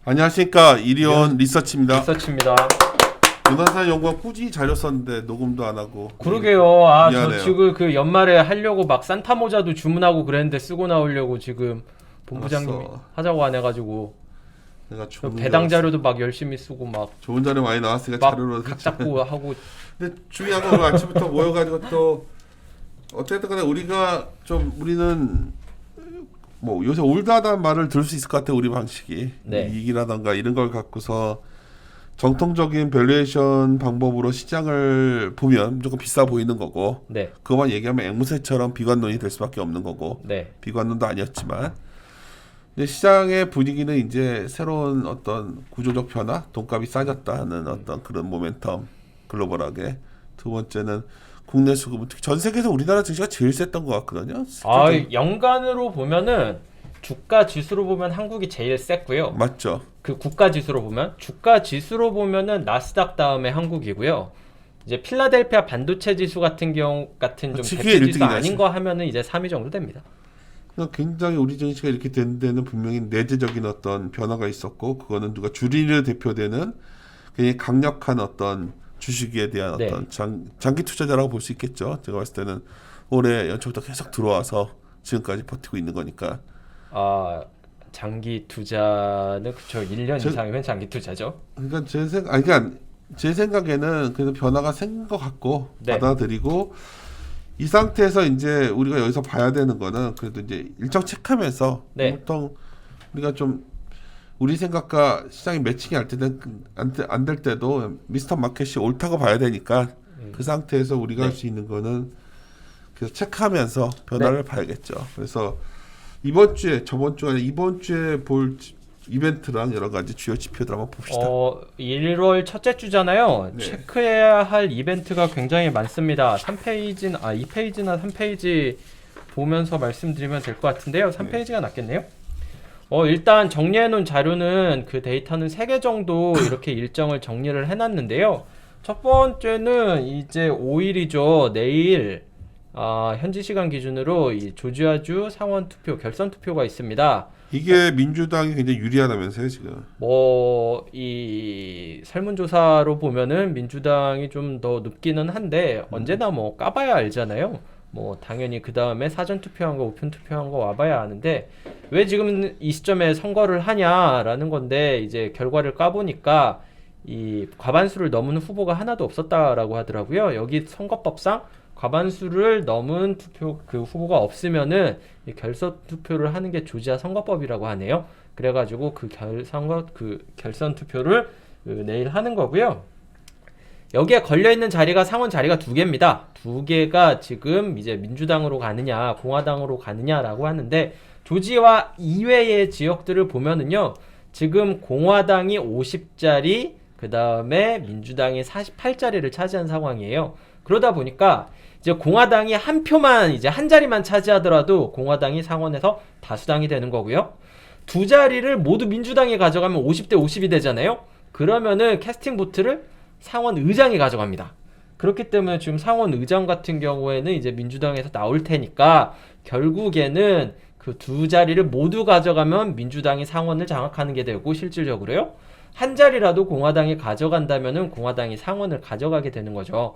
안녕하십니까, 이리온 리서치입니다. 리서치입니다. 문화산 연구원 꾸준히 자료 썼는데 녹음도 안 하고. 그러게요. 저 미안해요. 지금 그 연말에 하려고 막 산타 모자도 주문하고 그랬는데 쓰고 나오려고 지금 본부장님이 알았어. 하자고 안 해가지고 내가 좋은 배당 자료 자료도 막 열심히 쓰고 막 좋은 자료 많이 나왔으니까 막 자료로 각 잡고 하고. 근데 중요한 건 오늘 아침부터 모여가지고 또 어쨌든 간에 우리는 뭐 요새 올드하다는 말을 들을 수 있을 것 같아. 우리 방식이 네. 이익이라던가 이런 걸 갖고서 정통적인 밸류에이션 방법으로 시장을 보면 무조건 비싸 보이는 거고, 네. 그것만 얘기하면 앵무새처럼 비관론이 될 수밖에 없는 거고, 네. 비관론도 아니었지만, 근데 시장의 분위기는 이제 새로운 어떤 구조적 변화, 돈값이 싸졌다는 어떤 그런 모멘텀, 글로벌하게. 두 번째는 국내 수급은 특히 전 세계에서 우리나라 증시가 제일 셌던 것 같거든요. 연간으로 보면은 주가 지수로 보면 한국이 제일 셌고요. 맞죠? 그 국가 지수로 보면 주가 지수로 보면은 나스닥 다음에 한국이고요. 이제 필라델피아 반도체 지수 같은 경우 같은 좀 그게 대표 지수 1등이다, 아닌 거 하면은 이제 3위 정도 됩니다. 그러니까 굉장히 우리 증시가 이렇게 된 데는 분명히 내재적인 어떤 변화가 있었고, 그거는 누가 주리를 대표되는 굉장히 강력한 어떤 주식에 대한 네. 어떤 장기 투자자라고 볼 수 있겠죠. 제가 봤을 때는 올해 연초부터 계속 들어와서 지금까지 버티고 있는 거니까. 장기 투자는 그쵸. 1년 이상이면 장기 투자죠. 그러니까 제 생각에는 그래도 변화가 생긴 것 같고, 네. 받아들이고, 이 상태에서 이제 우리가 여기서 봐야 되는 거는 그래도 이제 일정 체크하면서, 네. 보통 우리가 좀 우리 생각과 시장이 매칭이 안 될 때도 미스터 마켓이 옳다고 봐야 되니까, 그 상태에서 우리가 네. 할 수 있는 거는 계속 체크하면서 변화를 네. 봐야겠죠. 그래서 저번 주 아니라 이번 주에 볼 이벤트랑 여러 가지 주요 지표들 한번 봅시다. 1월 첫째 주잖아요. 네. 체크해야 할 이벤트가 굉장히 많습니다. 2페이지나 3페이지 보면서 말씀드리면 될 것 같은데요. 3페이지가 낫겠네요. 일단 정리해놓은 자료는 그 데이터는 3개 정도 이렇게 일정을 정리를 해놨는데요. 첫 번째는 이제 5일이죠. 내일 현지 시간 기준으로 이 조지아주 상원 투표, 결선 투표가 있습니다. 이게 민주당이 굉장히 유리하다면서요, 지금. 이 설문조사로 보면은 민주당이 좀 더 높기는 한데 언제나 뭐 까봐야 알잖아요. 뭐 당연히 그 다음에 사전 투표한 거, 우편 투표한 거 와봐야 아는데 왜 지금 이 시점에 선거를 하냐라는 건데, 이제 결과를 까보니까 이 과반수를 넘은 후보가 하나도 없었다라고 하더라고요. 여기 선거법상 과반수를 넘은 그 후보가 없으면은 이 결선 투표를 하는 게 조지아 선거법이라고 하네요. 그래가지고 그 결선 투표를 내일 하는 거고요. 여기에 걸려있는 자리가 상원 자리가 2개입니다. 2개가 지금 이제 민주당으로 가느냐 공화당으로 가느냐라고 하는데, 조지아 이외의 지역들을 보면은요, 지금 공화당이 50자리, 그 다음에 민주당이 48자리를 차지한 상황이에요. 그러다 보니까 이제 공화당이 한 자리만 차지하더라도 공화당이 상원에서 다수당이 되는 거고요. 2자리를 모두 민주당이 가져가면 50대 50이 되잖아요. 그러면은 캐스팅 보트를 상원 의장이 가져갑니다. 그렇기 때문에 지금 상원 의장 같은 경우에는 이제 민주당에서 나올 테니까 결국에는 그 2자리를 모두 가져가면 민주당이 상원을 장악하는 게 되고, 실질적으로요. 한 자리라도 공화당이 가져간다면은 공화당이 상원을 가져가게 되는 거죠.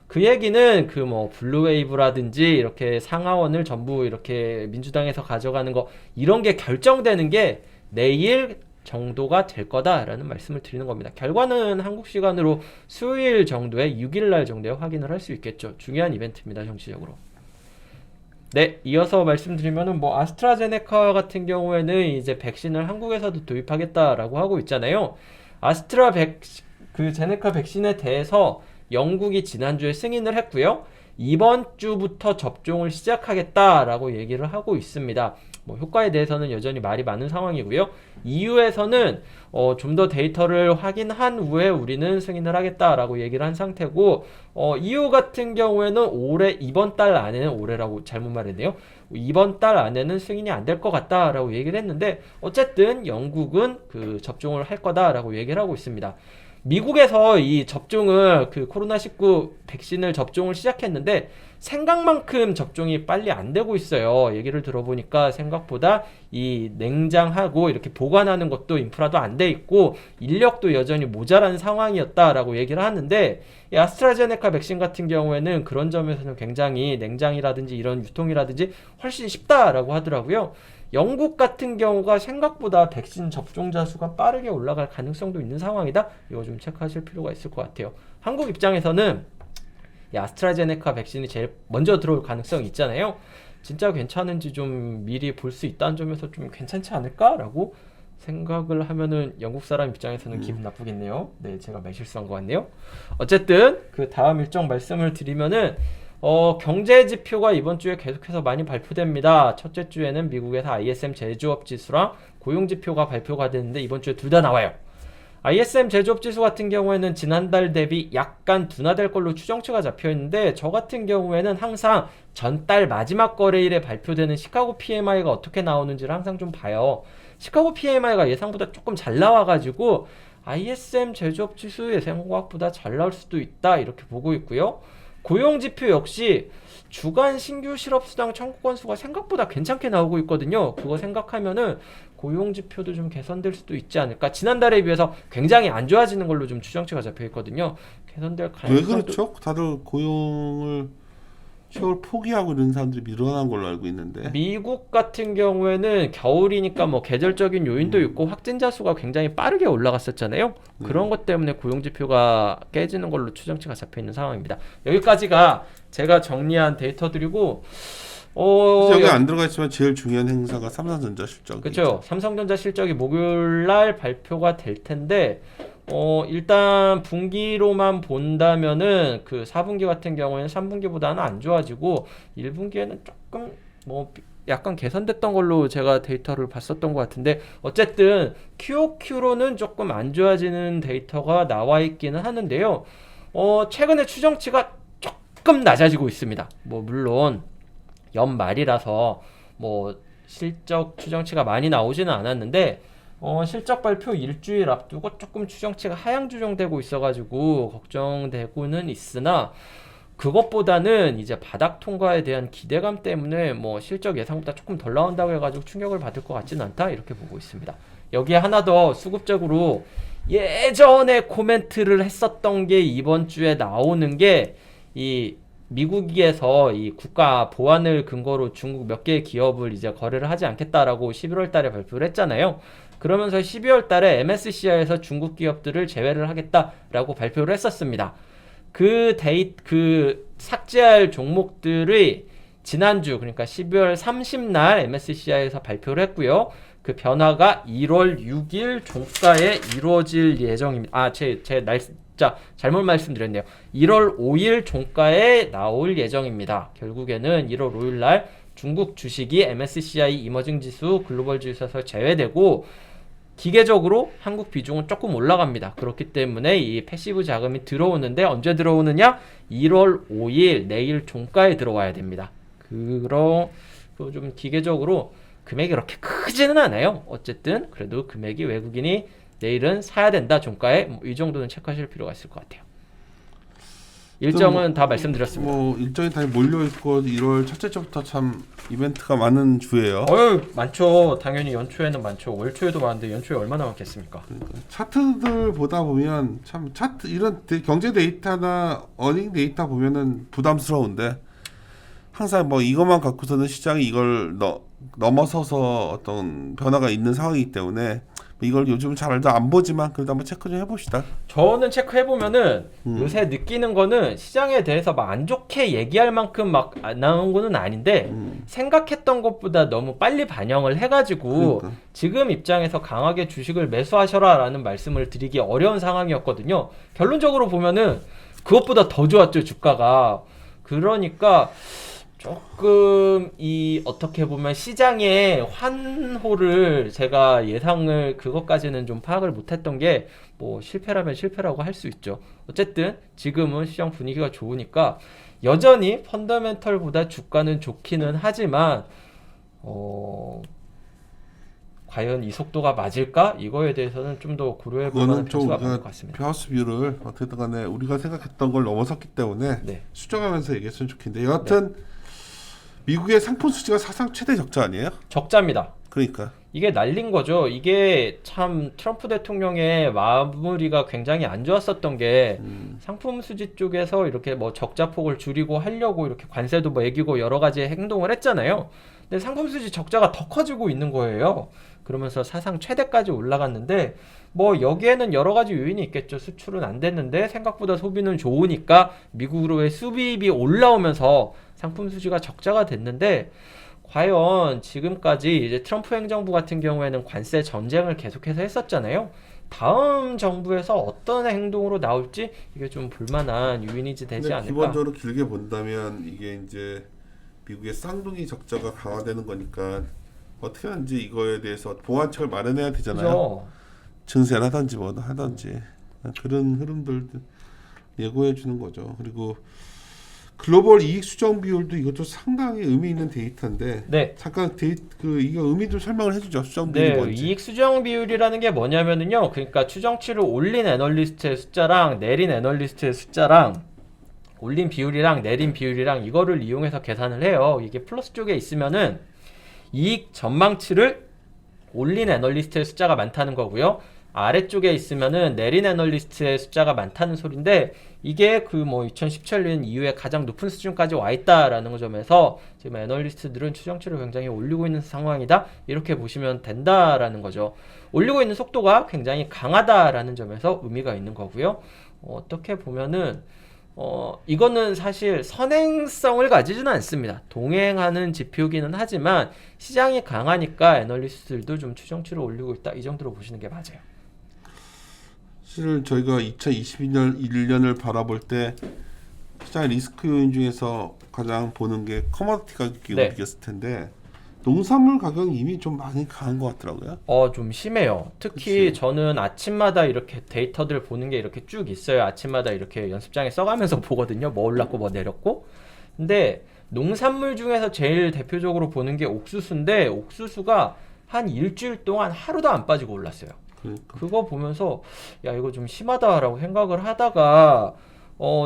그 얘기는 그 뭐 블루웨이브라든지 이렇게 상하원을 전부 이렇게 민주당에서 가져가는 거, 이런 게 결정되는 게 내일 정도가 될 거다라는 말씀을 드리는 겁니다. 결과는 한국 시간으로 수요일 정도에 6일날 정도에 확인을 할 수 있겠죠. 중요한 이벤트입니다, 정치적으로. 네, 이어서 말씀드리면은 뭐 아스트라제네카 같은 경우에는 이제 백신을 한국에서도 도입하겠다라고 하고 있잖아요. 제네카 백신에 대해서 영국이 지난주에 승인을 했고요. 이번 주부터 접종을 시작하겠다라고 얘기를 하고 있습니다. 뭐 효과에 대해서는 여전히 말이 많은 상황이고요. EU에서는 좀 더 데이터를 확인한 후에 우리는 승인을 하겠다라고 얘기를 한 상태고, EU 같은 경우에는 이번 달 안에는, 올해라고 잘못 말했네요. 이번 달 안에는 승인이 안 될 것 같다라고 얘기를 했는데, 어쨌든 영국은 그 접종을 할 거다라고 얘기를 하고 있습니다. 미국에서 이 접종을 그 코로나19 백신을 접종을 시작했는데 생각만큼 접종이 빨리 안 되고 있어요. 얘기를 들어보니까 생각보다 이 냉장하고 이렇게 보관하는 것도 인프라도 안 돼 있고 인력도 여전히 모자란 상황이었다라고 얘기를 하는데 이 아스트라제네카 백신 같은 경우에는 그런 점에서는 굉장히 냉장이라든지 이런 유통이라든지 훨씬 쉽다라고 하더라고요. 영국 같은 경우가 생각보다 백신 접종자 수가 빠르게 올라갈 가능성도 있는 상황이다. 이거 좀 체크하실 필요가 있을 것 같아요. 한국 입장에서는 이 아스트라제네카 백신이 제일 먼저 들어올 가능성이 있잖아요. 진짜 괜찮은지 좀 미리 볼 수 있다는 점에서 좀 괜찮지 않을까라고 생각을 하면은 영국 사람 입장에서는 기분 나쁘겠네요. 네, 제가 매실수한 것 같네요. 어쨌든 그 다음 일정 말씀을 드리면은 경제 지표가 이번 주에 계속해서 많이 발표됩니다. 첫째 주에는 미국에서 ISM 제조업 지수랑 고용 지표가 발표가 되는데 이번 주에 둘 다 나와요. ISM 제조업 지수 같은 경우에는 지난달 대비 약간 둔화될 걸로 추정치가 잡혀 있는데 저 같은 경우에는 항상 전달 마지막 거래일에 발표되는 시카고 PMI가 어떻게 나오는지를 항상 좀 봐요. 시카고 PMI가 예상보다 조금 잘 나와가지고 ISM 제조업 지수 예상보다 잘 나올 수도 있다 이렇게 보고 있고요. 고용지표 역시 주간 신규 실업수당 청구 건수가 생각보다 괜찮게 나오고 있거든요. 그거 생각하면은 고용지표도 좀 개선될 수도 있지 않을까. 지난달에 비해서 굉장히 안 좋아지는 걸로 좀 추정치가 잡혀 있거든요. 개선될 왜 가능성도. 그렇죠? 다들 고용을 취업을 포기하고 이런 사람들이 늘어난 걸로 알고 있는데. 미국 같은 경우에는 겨울이니까 뭐 계절적인 요인도 있고 확진자 수가 굉장히 빠르게 올라갔었잖아요. 그런 것 때문에 고용지표가 깨지는 걸로 추정치가 잡혀 있는 상황입니다. 여기까지가 제가 정리한 데이터들이고 여기 안 들어가 있지만 제일 중요한 행사가 삼성전자 실적. 그렇죠. 삼성전자 실적이 목요일날 발표가 될 텐데 일단 분기로만 본다면은 그 4분기 같은 경우에는 3분기보다는 안 좋아지고 1분기에는 조금 뭐 약간 개선됐던 걸로 제가 데이터를 봤었던 것 같은데 어쨌든 QOQ로는 조금 안 좋아지는 데이터가 나와 있기는 하는데요. 최근에 추정치가 조금 낮아지고 있습니다. 뭐 물론 연말이라서 뭐 실적 추정치가 많이 나오지는 않았는데 실적 발표 일주일 앞두고 조금 추정치가 하향 조정되고 있어가지고 걱정되고는 있으나 그것보다는 이제 바닥 통과에 대한 기대감 때문에 뭐 실적 예상보다 조금 덜 나온다고 해가지고 충격을 받을 것 같지는 않다 이렇게 보고 있습니다. 여기에 하나 더 수급적으로 예전에 코멘트를 했었던 게 이번 주에 나오는 게 이 미국에서 이 국가 보안을 근거로 중국 몇 개의 기업을 이제 거래를 하지 않겠다라고 11월 달에 발표를 했잖아요. 그러면서 12월 달에 MSCI에서 중국 기업들을 제외를 하겠다라고 발표를 했었습니다. 그 삭제할 종목들의 지난주 그러니까 12월 30날 MSCI에서 발표를 했고요. 그 변화가 1월 6일 종가에 이루어질 예정입니다. 제 날짜 잘못 말씀드렸네요. 1월 5일 종가에 나올 예정입니다. 결국에는 1월 5일 날 중국 주식이 MSCI 이머징 지수 글로벌 지수에서 제외되고 기계적으로 한국 비중은 조금 올라갑니다. 그렇기 때문에 이 패시브 자금이 들어오는데 언제 들어오느냐? 1월 5일 내일 종가에 들어와야 됩니다. 좀 기계적으로 금액이 그렇게 크지는 않아요. 어쨌든 그래도 금액이 외국인이 내일은 사야 된다 종가에 이 정도는 체크하실 필요가 있을 것 같아요. 일정은 다 말씀드렸습니다. 뭐 일정이 다 몰려 있고 1월 첫째 주부터 참 이벤트가 많은 주예요. 많죠. 당연히 연초에는 많죠. 월초에도 많은데 연초에 얼마나 많겠습니까? 차트들 보다 보면 참 차트 이런 경제 데이터나 어닝 데이터 보면은 부담스러운데 항상 뭐 이것만 갖고서는 시장이 이걸 넘어서서 어떤 변화가 있는 상황이기 때문에 이걸 요즘 잘 안 보지만 그래도 한번 체크 좀 해봅시다. 저는 체크해보면은 요새 느끼는 거는 시장에 대해서 막 안 좋게 얘기할 만큼 막 나온 거는 아닌데 생각했던 것보다 너무 빨리 반영을 해가지고 그러니까. 지금 입장에서 강하게 주식을 매수하셔라 라는 말씀을 드리기 어려운 상황이었거든요. 결론적으로 보면은 그것보다 더 좋았죠 주가가. 그러니까 조금 어떻게 보면 시장의 환호를 제가 예상을 그것까지는 좀 파악을 못했던 게 뭐 실패라면 실패라고 할 수 있죠. 어쨌든 지금은 시장 분위기가 좋으니까 여전히 펀더멘털보다 주가는 좋기는 하지만 과연 이 속도가 맞을까? 이거에 대해서는 좀 더 고려해 볼 만한 그거는 좀 변수가 많을 것 우리가 같습니다. 표하스 뷰를 어떻게든 간에 우리가 생각했던 걸 넘어섰기 때문에 네. 수정하면서 얘기했으면 좋겠는데 여하튼 미국의 상품 수지가 사상 최대 적자 아니에요? 적자입니다. 그러니까 이게 날린 거죠. 이게 참 트럼프 대통령의 마무리가 굉장히 안 좋았었던 게 상품 수지 쪽에서 이렇게 뭐 적자폭을 줄이고 하려고 이렇게 관세도 매기고 여러 가지 행동을 했잖아요. 근데 상품 수지 적자가 더 커지고 있는 거예요. 그러면서 사상 최대까지 올라갔는데 뭐 여기에는 여러 가지 요인이 있겠죠. 수출은 안 됐는데 생각보다 소비는 좋으니까 미국으로의 수입이 올라오면서 상품 수지가 적자가 됐는데 과연 지금까지 이제 트럼프 행정부 같은 경우에는 관세 전쟁을 계속해서 했었잖아요. 다음 정부에서 어떤 행동으로 나올지 이게 좀 볼만한 요인이지 되지 근데 않을까. 기본적으로 길게 본다면 이게 이제 미국의 쌍둥이 적자가 강화되는 거니까 어떻게 하는지 이거에 대해서 보완책을 마련해야 되잖아요. 그죠? 증세를 하든지 뭐 하든지 그런 흐름들 예고해 주는 거죠. 그리고 글로벌 이익 수정 비율도 이것도 상당히 의미 있는 데이터인데 네. 잠깐 이거 의미 좀 설명을 해주죠. 수정 비율이 네, 뭔지. 이익 수정 비율이라는 게 뭐냐면은요. 그러니까 추정치를 올린 애널리스트의 숫자랑 내린 애널리스트의 숫자랑 올린 비율이랑 내린 비율이랑 이거를 이용해서 계산을 해요. 이게 플러스 쪽에 있으면은 이익 전망치를 올린 애널리스트의 숫자가 많다는 거고요. 아래쪽에 있으면은 내린 애널리스트의 숫자가 많다는 소린데 이게 그 뭐 2017년 이후에 가장 높은 수준까지 와 있다라는 점에서 지금 애널리스트들은 추정치를 굉장히 올리고 있는 상황이다. 이렇게 보시면 된다라는 거죠. 올리고 있는 속도가 굉장히 강하다라는 점에서 의미가 있는 거고요. 어떻게 보면은 이거는 사실 선행성을 가지지는 않습니다. 동행하는 지표기는 하지만 시장이 강하니까 애널리스트들도 좀 추정치를 올리고 있다. 이 정도로 보시는 게 맞아요. 사실 저희가 2022년 1년을 바라볼 때 시장 리스크 요인 중에서 가장 보는 게 커머디티 가격이 네. 움직였을 텐데 농산물 가격이 이미 좀 많이 강한 것 같더라고요. 좀 심해요. 특히 그치. 저는 아침마다 이렇게 데이터들 보는 게 이렇게 쭉 있어요. 아침마다 이렇게 연습장에 써가면서 보거든요. 뭐 올랐고 뭐 내렸고. 근데 농산물 중에서 제일 대표적으로 보는 게 옥수수인데 옥수수가 한 일주일 동안 하루도 안 빠지고 올랐어요. 그러니까. 그거 보면서 야 이거 좀 심하다라고 생각을 하다가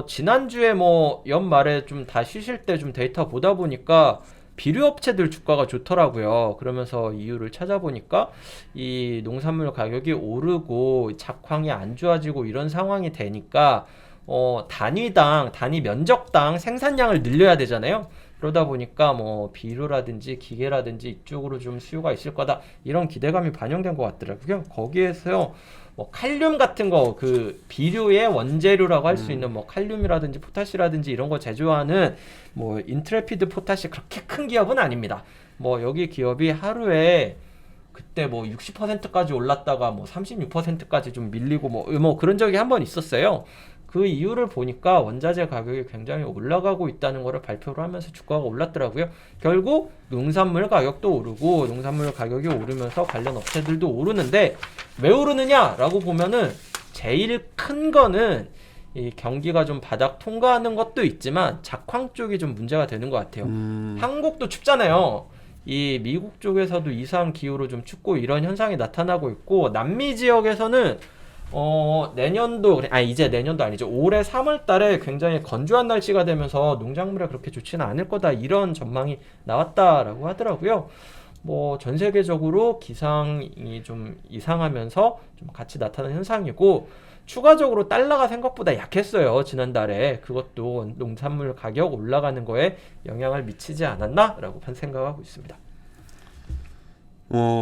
지난주에 뭐 연말에 좀 다 쉬실 때 좀 데이터 보다 보니까 비료업체들 주가가 좋더라고요. 그러면서 이유를 찾아보니까 이 농산물 가격이 오르고 작황이 안 좋아지고 이런 상황이 되니까 단위 면적당 생산량을 늘려야 되잖아요. 그러다 보니까 뭐 비료라든지 기계라든지 이쪽으로 좀 수요가 있을 거다 이런 기대감이 반영된 것 같더라고요. 거기에서 뭐 칼륨 같은 거 그 비료의 원재료라고 할 수 있는 뭐 칼륨이라든지 포타시라든지 이런 거 제조하는 뭐 인트레피드 포타시 그렇게 큰 기업은 아닙니다. 뭐 여기 기업이 하루에 그때 뭐 60%까지 올랐다가 뭐 36%까지 좀 밀리고 뭐 그런 적이 한 번 있었어요. 그 이유를 보니까 원자재 가격이 굉장히 올라가고 있다는 것을 발표를 하면서 주가가 올랐더라고요. 결국 농산물 가격도 오르고 농산물 가격이 오르면서 관련 업체들도 오르는데 왜 오르느냐라고 보면은 제일 큰 거는 이 경기가 좀 바닥 통과하는 것도 있지만 작황 쪽이 좀 문제가 되는 것 같아요. 한국도 춥잖아요. 이 미국 쪽에서도 이상 기후로 좀 춥고 이런 현상이 나타나고 있고 남미 지역에서는 이제 내년도 아니죠. 올해 3월 달에 굉장히 건조한 날씨가 되면서 농작물에 그렇게 좋지는 않을 거다. 이런 전망이 나왔다라고 하더라고요. 뭐 전 세계적으로 기상이 좀 이상하면서 좀 같이 나타나는 현상이고 추가적으로 달러가 생각보다 약했어요. 지난달에. 그것도 농산물 가격 올라가는 거에 영향을 미치지 않았나라고 생각하고 있습니다.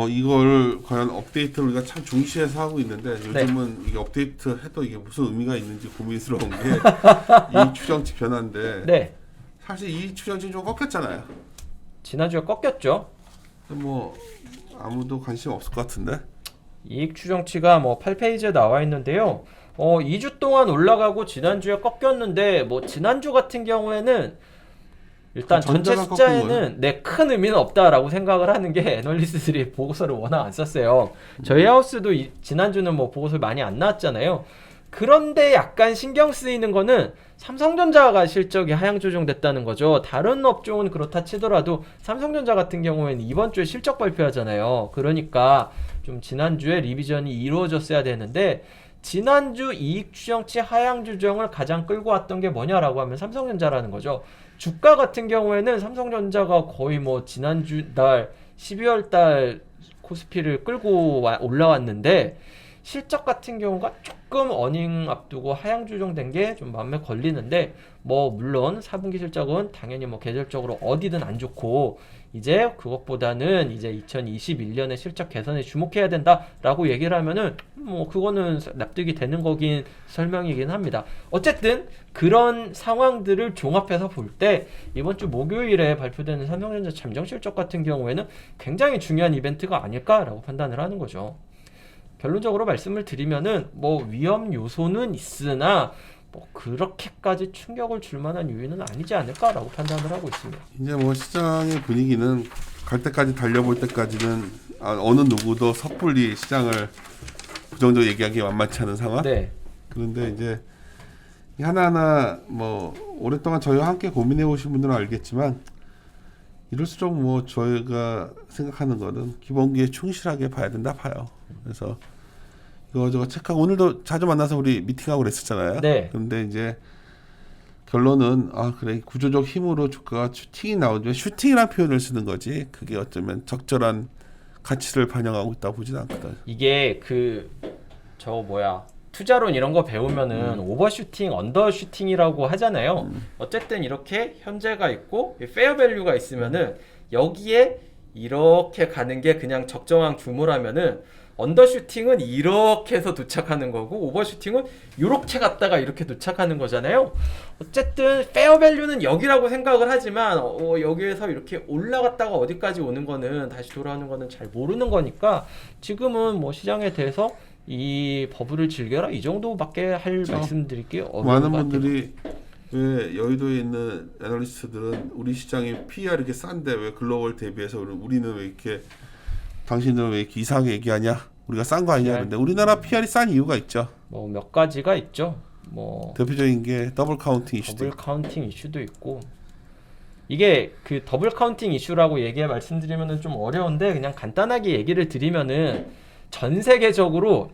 이걸 과연 업데이트를 우리가 참 중시해서 하고 있는데 요즘은 이게 업데이트 해도 이게 무슨 의미가 있는지 고민스러운 게 이익 추정치 변화인데 네. 사실 이익 추정치 좀 꺾였잖아요. 지난주에 꺾였죠. 뭐 아무도 관심 없을 것 같은데. 이익 추정치가 뭐 8페이지에 나와 있는데요. 2주 동안 올라가고 지난주에 꺾였는데 뭐 지난주 같은 경우에는 일단 전체 전자가 꺾은 숫자에는 큰 의미는 없다라고 생각을 하는 게 애널리스트들이 보고서를 워낙 안 썼어요. 저희 하우스도 지난주는 뭐 보고서 많이 안 나왔잖아요. 그런데 약간 신경 쓰이는 거는 삼성전자가 실적이 하향 조정됐다는 거죠. 다른 업종은 그렇다 치더라도 삼성전자 같은 경우에는 이번 주에 실적 발표하잖아요. 그러니까 좀 지난주에 리비전이 이루어졌어야 되는데 지난주 이익 추정치 하향 조정을 가장 끌고 왔던 게 뭐냐라고 하면 삼성전자라는 거죠. 주가 같은 경우에는 삼성전자가 거의 뭐 지난주 달 12월 달 코스피를 끌고 올라왔는데 실적 같은 경우가 조금 어닝 앞두고 하향 조정된 게 좀 마음에 걸리는데 뭐 물론 4분기 실적은 당연히 뭐 계절적으로 어디든 안 좋고 이제 그것보다는 이제 2021년의 실적 개선에 주목해야 된다라고 얘기를 하면은 뭐 그거는 납득이 되는 거긴 설명이긴 합니다. 어쨌든 그런 상황들을 종합해서 볼 때 이번 주 목요일에 발표되는 삼성전자 잠정 실적 같은 경우에는 굉장히 중요한 이벤트가 아닐까라고 판단을 하는 거죠. 결론적으로 말씀을 드리면은 뭐 위험 요소는 있으나 뭐 그렇게까지 충격을 줄 만한 요인은 아니지 않을까라고 판단을 하고 있습니다. 이제 뭐 시장의 분위기는 갈 때까지 달려볼 때까지는 어느 누구도 섣불리 시장을 부정적으로 얘기하기 만만치 않은 상황. 네. 그런데 이제 하나하나 뭐 오랫동안 저희와 함께 고민해 오신 분들은 알겠지만 이럴수록 뭐 저희가 생각하는 거는 기본기에 충실하게 봐야 된다 봐요. 그래서 이거저거 체크하고 오늘도 자주 만나서 우리 미팅하고 그랬었잖아요. 네. 그런데 이제 결론은 그래 구조적 힘으로 주가가 슈팅이 나오지만 슈팅이라는 표현을 쓰는 거지 그게 어쩌면 적절한 가치를 반영하고 있다고 보진 않거든. 이게 투자론 이런 거 배우면은 오버슈팅, 언더슈팅이라고 하잖아요. 어쨌든 이렇게 현재가 있고 페어밸류가 있으면은 여기에 이렇게 가는 게 그냥 적정한 규모라면은 언더슈팅은 이렇게 해서 도착하는 거고 오버슈팅은 이렇게 갔다가 이렇게 도착하는 거잖아요. 어쨌든 페어밸류는 여기라고 생각을 하지만 여기에서 이렇게 올라갔다가 어디까지 오는 거는 다시 돌아오는 거는 잘 모르는 거니까 지금은 뭐 시장에 대해서 이 버블을 즐겨라 이 정도밖에 할 말씀드릴게 어려운 많은 것 같아요. 분들이 왜 여의도에 있는 애널리스트들은 우리 시장이 PER 이렇게 싼데 왜 글로벌 대비해서 우리는 왜 이렇게 당신들은 왜 이렇게 이상하게 얘기하냐? 우리가 싼 거 아니냐? 근데 우리나라 PR이 싼 이유가 있죠. 뭐 몇 가지가 있죠. 뭐 대표적인 게 더블 카운팅 이슈도 더블 카운팅 이슈도 있고 이게 그 더블 카운팅 이슈라고 말씀드리면은 좀 어려운데 그냥 간단하게 얘기를 드리면은 전 세계적으로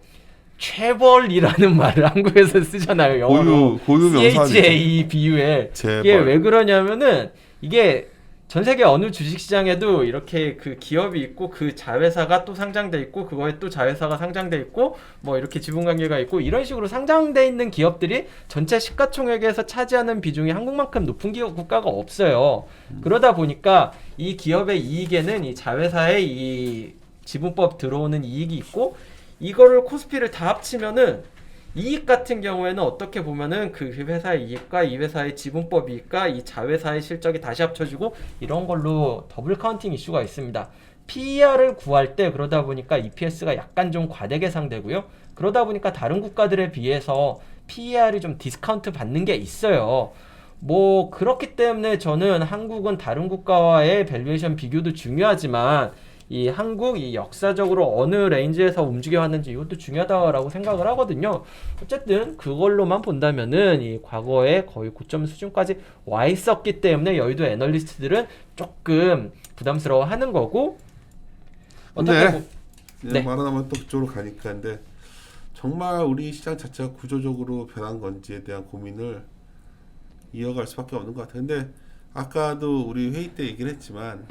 최벌이라는 말을 한국에서 쓰잖아요. 영어로 고유 명사죠. CHA 비유에 이게 왜 그러냐면은 이게 전 세계 어느 주식시장에도 이렇게 그 기업이 있고 그 자회사가 또 상장돼 있고 그거에 또 자회사가 상장돼 있고 뭐 이렇게 지분관계가 있고 이런 식으로 상장돼 있는 기업들이 전체 시가총액에서 차지하는 비중이 한국만큼 높은 국가가 없어요. 그러다 보니까 이 기업의 이익에는 이 자회사의 이 지분법 들어오는 이익이 있고 이거를 코스피를 다 합치면은 이익 같은 경우에는 어떻게 보면은 그 회사의 이익과 이 회사의 지분법 이익과 이 자회사의 실적이 다시 합쳐지고 이런 걸로 더블 카운팅 이슈가 있습니다. PER을 구할 때 그러다 보니까 EPS가 약간 좀 과대 계상되고요. 그러다 보니까 다른 국가들에 비해서 PER이 좀 디스카운트 받는 게 있어요. 뭐 그렇기 때문에 저는 한국은 다른 국가와의 밸류에이션 비교도 중요하지만 이 한국 이 역사적으로 어느 레인지에서 움직여 왔는지 이것도 중요하다라고 생각을 하거든요. 어쨌든 그걸로만 본다면은 이 과거에 거의 고점 수준까지 와 있었기 때문에 여의도 애널리스트들은 조금 부담스러워하는 거고. 근데 네. 말하면 또 그쪽으로 가니까 근데 정말 우리 시장 자체가 구조적으로 변한 건지에 대한 고민을 이어갈 수밖에 없는 것 같아요. 근데 아까도 우리 회의 때 얘기를 했지만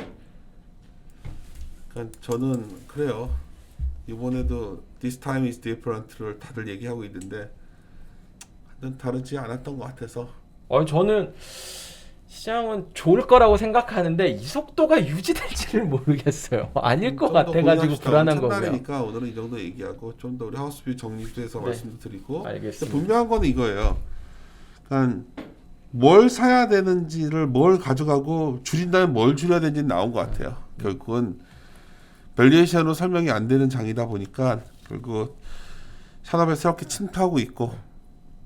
저는 그래요. 이번에도 This time is different를 다들 얘기하고 있는데 다르지 않았던 것 같아서 저는 시장은 좋을 거라고 생각하는데 이 속도가 유지될지는 모르겠어요. 아닐 것 같아가지고 불안한 거고요. 첫날이니까 오늘은 이 정도 얘기하고 좀 더 우리 하우스뷰 정리해서 말씀도 드리고 알겠습니다. 분명한 거는 이거예요. 그러니까 뭘 사야 되는지를 뭘 가져가고 줄인다면 뭘 줄여야 되는지 나온 것 같아요. 결국은 밸류에이션으로 설명이 안 되는 장이다 보니까 결국 산업에 새롭게 침투하고 있고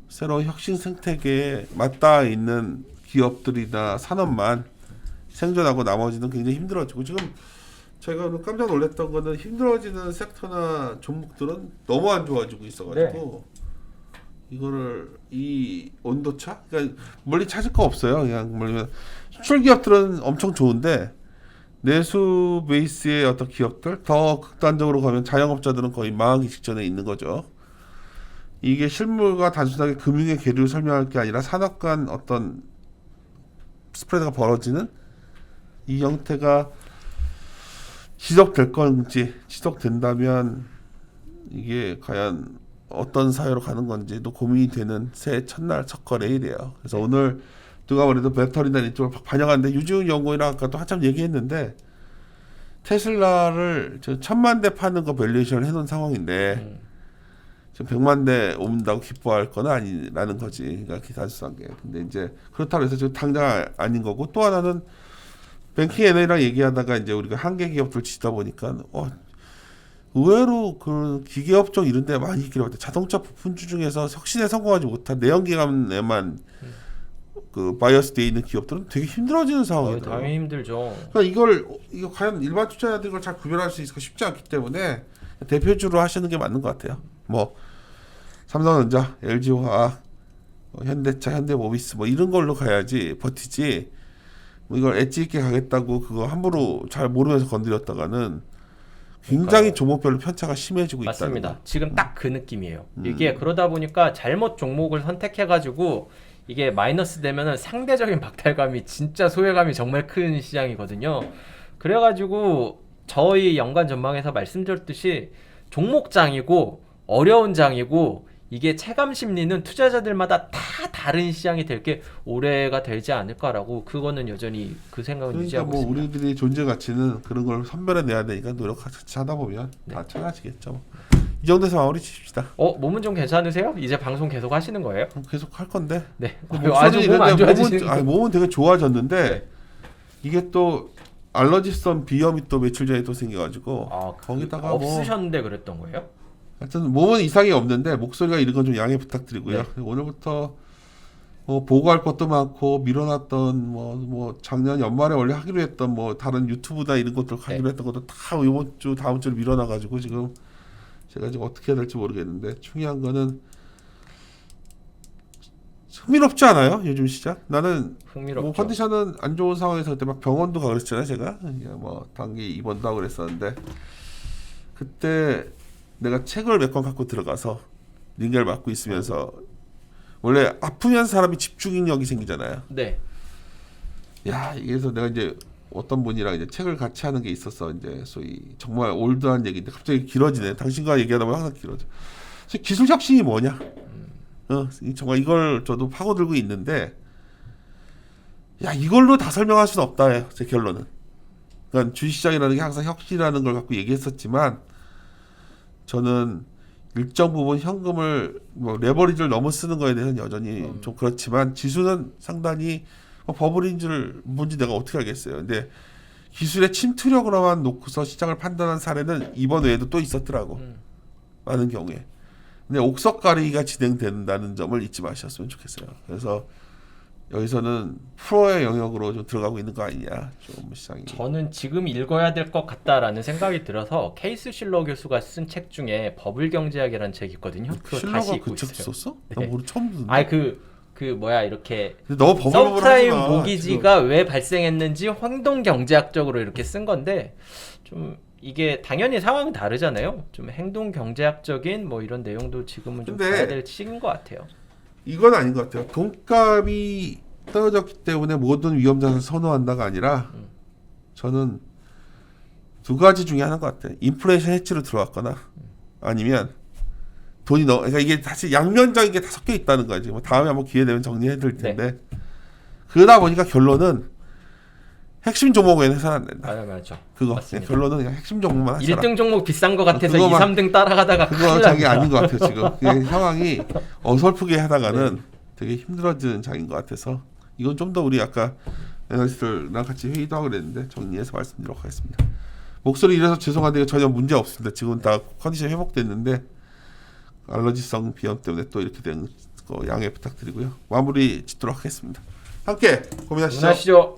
새로운 혁신 생태계에 맞닿아 있는 기업들이나 산업만 생존하고 나머지는 굉장히 힘들어지고 지금 제가 오늘 깜짝 놀랐던 거는 힘들어지는 섹터나 종목들은 너무 안 좋아지고 있어가지고 이거를 이 온도차, 그러니까 멀리 찾을 거 없어요. 그냥 뭐냐면 수출 기업들은 엄청 좋은데 내수 베이스의 어떤 기업들 더 극단적으로 가면 자영업자들은 거의 망하기 직전에 있는 거죠. 이게 실물과 단순하게 금융의 계류를 설명할 게 아니라 산업 간 어떤 스프레드가 벌어지는 이 형태가 지속될 건지, 지속된다면 이게 과연 어떤 사회로 가는 건지도 고민이 되는 새해 첫날 첫 거래일이에요. 그래서 오늘 누가 뭐래도 배터리나 이쪽을 반영하는데 유지훈 연구원이랑 아까도 한참 얘기했는데 테슬라를 1000만 대 파는 거 밸류에이션을 해놓은 상황인데 지금 100만 대 옮는다고 기뻐할 건 아니라는 거지. 그러니까 단순한 게. 근데 이제 그렇다고 해서 지금 당장 아닌 거고 또 하나는 뱅킹 NA랑 얘기하다가 이제 우리가 한계 기업들 치다 보니까 의외로 그 기계업종 이런 데 많이 있기로 하는데 자동차 부품주 중에서 혁신에 성공하지 못한 내연기관에만 그 바이어스 돼 있는 기업들은 되게 힘들어지는 상황이다. 당연히 힘들죠. 그러니까 이거 과연 일반 투자자들이 이걸 잘 구별할 수 있을까 쉽지 않기 때문에 대표주로 하시는 게 맞는 것 같아요. 뭐 삼성전자, LG화학, 현대차, 현대모비스 뭐 이런 걸로 가야지 버티지. 뭐 이걸 엣지 있게 가겠다고 그거 함부로 잘 모르면서 건드렸다가는 굉장히 그러니까요. 종목별로 편차가 심해지고 맞습니다. 있다는 거. 지금 딱 그 느낌이에요. 이게 그러다 보니까 잘못 종목을 선택해가지고 이게 마이너스 되면은 상대적인 박탈감이 진짜 소외감이 정말 큰 시장이거든요. 그래가지고 저희 연간 전망에서 말씀드렸듯이 종목장이고 어려운 장이고 이게 체감 심리는 투자자들마다 다 다른 시장이 될 게 올해가 되지 않을까라고 그거는 여전히 그 생각을 그러니까 유지하고 뭐 있습니다. 우리들이 존재 가치는 그런 걸 선별해내야 되니까 노력 같이 하다 보면 다 찾아지겠죠. 이 정도에서 마무리 짓읍시다. 몸은 좀 괜찮으세요? 이제 방송 계속 하시는 거예요? 그럼 계속 할 건데. 네. 목소리 아주 몸 안 이런데 좋아지시는 몸은 되게 좋아졌는데 네. 이게 또 알러지성 비염이 또 며칠 전에 또 생겨가지고 거기다가 뭐 없으셨는데 그랬던 거예요? 하여튼 몸은 이상이 없는데 목소리가 이런 건 좀 양해 부탁드리고요. 네. 오늘부터 뭐 보고할 것도 많고 밀어놨던 뭐 작년 연말에 원래 하기로 했던 뭐 다른 유튜브나 이런 것들 하기로 했던 것도 다 이번 주 다음 주로 밀어놔가지고 지금 제가 지금 어떻게 해야 될지 모르겠는데 중요한 거는 흥미롭지 않아요 요즘 시장? 나는 흥미롭죠. 뭐 컨디션은 안 좋은 상황에서 그때 막 병원도 가고 그랬잖아요 제가 뭐 단기 입원도 하고 그랬었는데 그때 내가 책을 몇 권 갖고 들어가서 링겔 맞고 있으면서 원래 아프면 사람이 집중력이 생기잖아요. 네. 야, 그래서 내가 이제 어떤 분이랑 이제 책을 같이 하는 게 있었어. 이제 소위 정말 올드한 얘기인데 갑자기 길어지네. 당신과 얘기하다 보면 항상 길어져. 그래서 기술 혁신이 뭐냐? 정말 이걸 저도 파고들고 있는데 야, 이걸로 다 설명할 수는 없다. 제 결론은. 그러니까 주식시장이라는 게 항상 혁신이라는 걸 갖고 얘기했었지만 저는 일정 부분 현금을 뭐 레버리지를 너무 쓰는 거에 대해서는 여전히 좀 그렇지만 지수는 상당히 버블인 줄 뭔지 내가 어떻게 알겠어요. 근데 기술의 침투력으로만 놓고서 시장을 판단한 사례는 이번 외에도 또 있었더라고. 많은 경우에. 근데 옥석가리기가 진행된다는 점을 잊지 마셨으면 좋겠어요. 그래서 여기서는 프로의 영역으로 좀 들어가고 있는 거 아니냐. 좀 시장이. 저는 지금 읽어야 될 것 같다라는 생각이 들어서 케이스 실러 교수가 쓴 책 중에 버블 경제학이라는 책이 있거든요. 그거 다시 실러가 읽고 그 책 있어요. 썼어? 네. 나 모르 처음 듣는데. 아니 그 뭐야 이렇게 근데 너무 버블버블하지 서브프라임 마, 모기지가 왜 발생했는지 행동 경제학적으로 이렇게 쓴 건데 좀 이게 당연히 상황이 다르잖아요. 좀 행동 경제학적인 뭐 이런 내용도 지금은 좀 근데 봐야 될 시기인 것 같아요. 이건 아닌 것 같아요. 돈값이 떨어졌기 때문에 모든 위험자산을 선호한다가 아니라 저는 두 가지 중에 하나인 것 같아요. 인플레이션 해치로 들어왔거나 아니면 돈이 그러니까 이게 사실 양면적인 게 다 섞여 있다는 거지. 뭐 다음에 한번 기회 되면 정리해 드릴 텐데 그러다 보니까 결론은 핵심 종목에는 해서는 안 된다. 맞죠. 그거 맞습니다. 결론은 그냥 핵심 종목만 하셔라. 1등 종목 비싼 것 같아서 2, 그거만- 3등 따라가다가 그거 큰일 장이 납니다. 아닌 것 같아요 지금. 이게 상황이 어설프게 하다가는 네. 되게 힘들어지는 장인 것 같아서 이건 좀 더 우리 아까 애널리스트랑 같이 회의도 하고 그랬는데 정리해서 말씀드리도록 하겠습니다. 목소리 이래서 죄송한데 전혀 문제 없습니다. 지금 다 컨디션 회복됐는데 알러지성 비염 때문에 또 이렇게 된 거 양해 부탁드리고요. 마무리 짓도록 하겠습니다. 함께 고민하시죠. 고민하시죠.